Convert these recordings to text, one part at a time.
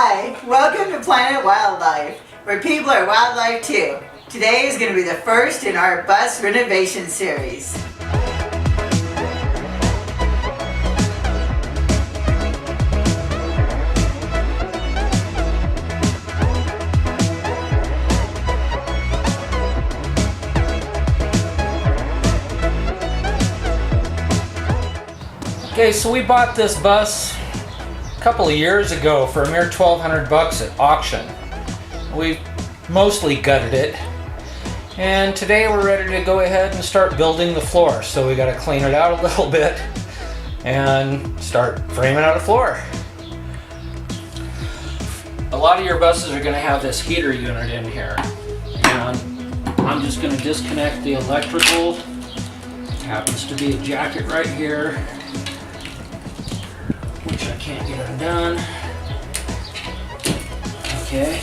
Hi, welcome to Planet Wildlife, where people are wildlife too. Today is going to be the first in our bus renovation series. Okay, so we bought this bus a couple of years ago for a mere $1,200 at auction. We mostly gutted it, and today we're ready to go ahead and start building the floor. So we got to clean it out a little bit and start framing out a floor. A lot of your buses are going to have this heater unit in here, and I'm just going to disconnect the electrical. Happens to be a jacket right here, which I can't get undone. Okay.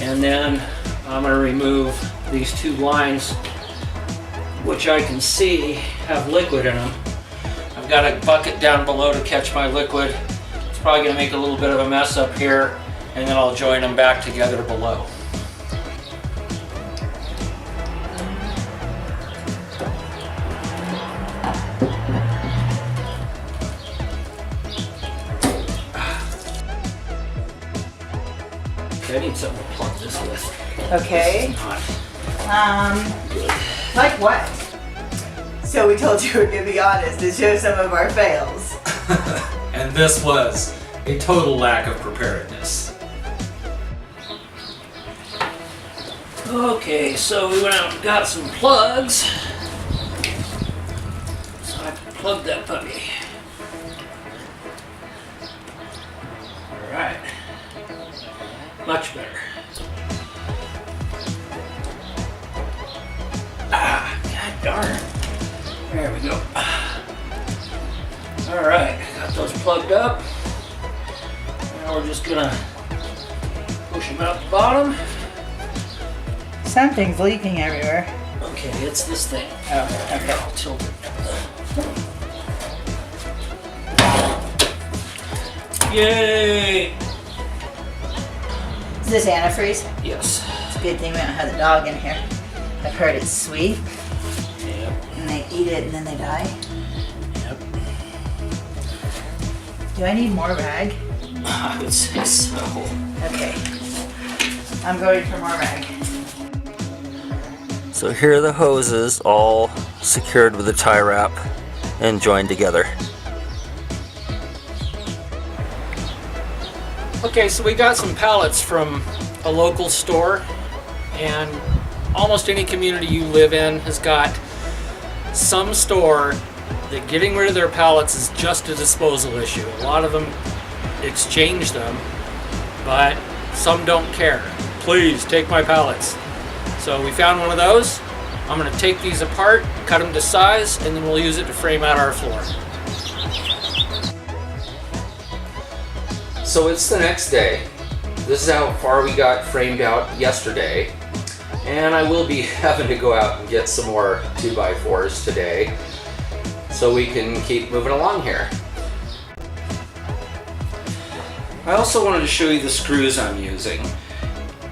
And then I'm going to remove these two lines, which I can see have liquid in them. I've got a bucket down below to catch my liquid. It's probably going to make a little bit of a mess up here, and then I'll join them back together below. I need something to plug this with. Okay. Good. Like what? So we told you we're going to be honest and show some of our fails. And this was a total lack of preparedness. Okay, so we went out and got some plugs. So I can plug that puppy. Alright. Much better. God darn it. There we go. Alright, got those plugged up. Now we're just gonna push them out the bottom. Something's leaking everywhere. Okay, it's this thing. Oh, okay. I'll tilt it. Yay! Is this antifreeze? Yes. It's a good thing we don't have the dog in here. I've heard it's sweet Yep. and they eat it and then they die. Yep. Do I need more rag? I would say so. Okay. I'm going for more rag. So here are the hoses all secured with a tie wrap and joined together. Okay, so we got some pallets from a local store, and almost any community you live in has got some store that getting rid of their pallets is just a disposal issue. A lot of them exchange them, but some don't care. Please take my pallets. So we found one of those. I'm going to take these apart, cut them to size, and then we'll use it to frame out our floor. So it's the next day. This is how far we got framed out yesterday. And I will be having to go out and get some more 2x4s today so we can keep moving along here. I also wanted to show you the screws I'm using.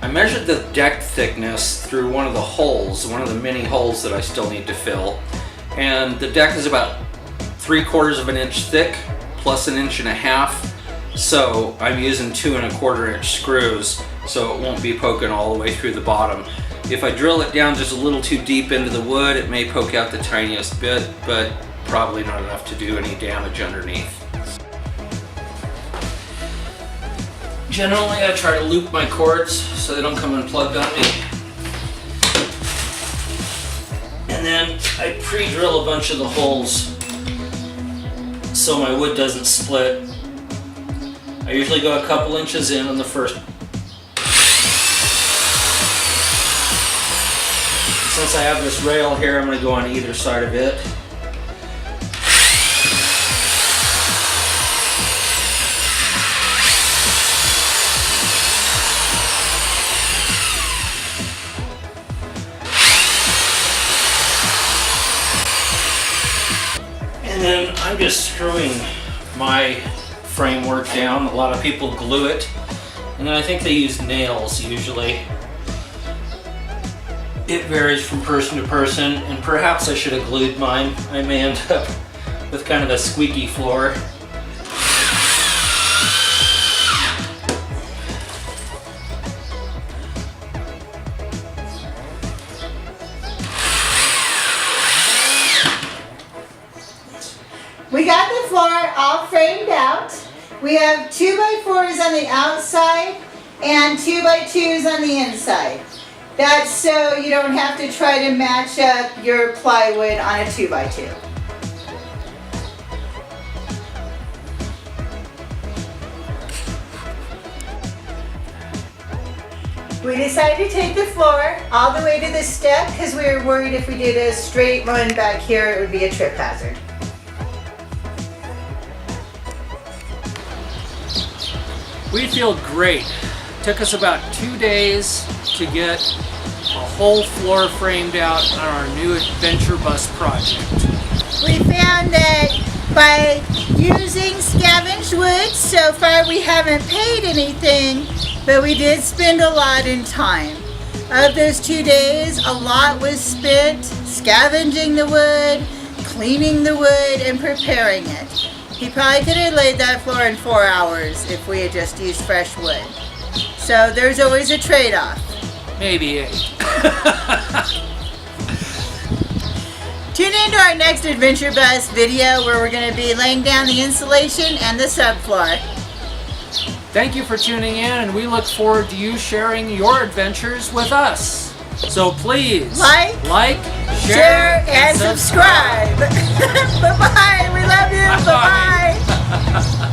I measured the deck thickness through one of the holes, one of the mini holes that I still need to fill. And the deck is about 3/4 of an inch thick plus 1.5 inches. So I'm using 2 1/4 inch screws so it won't be poking all the way through the bottom. If I drill it down just a little too deep into the wood, it may poke out the tiniest bit, but probably not enough to do any damage underneath. Generally, I try to loop my cords so they don't come unplugged on me. And then I pre-drill a bunch of the holes so my wood doesn't split. I usually go a couple inches in on the first. Since I have this rail here, I'm going to go on either side of it. And then I'm just screwing my framework down. A lot of people glue it, and then I think they use nails usually. It varies from person to person, and perhaps I should have glued mine. I may end up with kind of a squeaky floor. We got the floor all framed out. We have 2x4s on the outside and 2x2s on the inside. That's so you don't have to try to match up your plywood on a 2x2. We decided to take the floor all the way to the step because we were worried if we did a straight run back here it would be a trip hazard. We feel great. Took us about 2 days to get a whole floor framed out on our new adventure bus project. We found that by using scavenged wood, so far we haven't paid anything, but we did spend a lot in time. Of those 2 days, a lot was spent scavenging the wood, cleaning the wood, and preparing it. He probably could have laid that floor in 4 hours if we had just used fresh wood. So there's always a trade-off. Maybe 8. Tune in to our next Adventure Bus video where we're going to be laying down the insulation and the subfloor. Thank you for tuning in, and we look forward to you sharing your adventures with us. So please Like, share, and subscribe. Bye-bye. We love you. Bye-bye.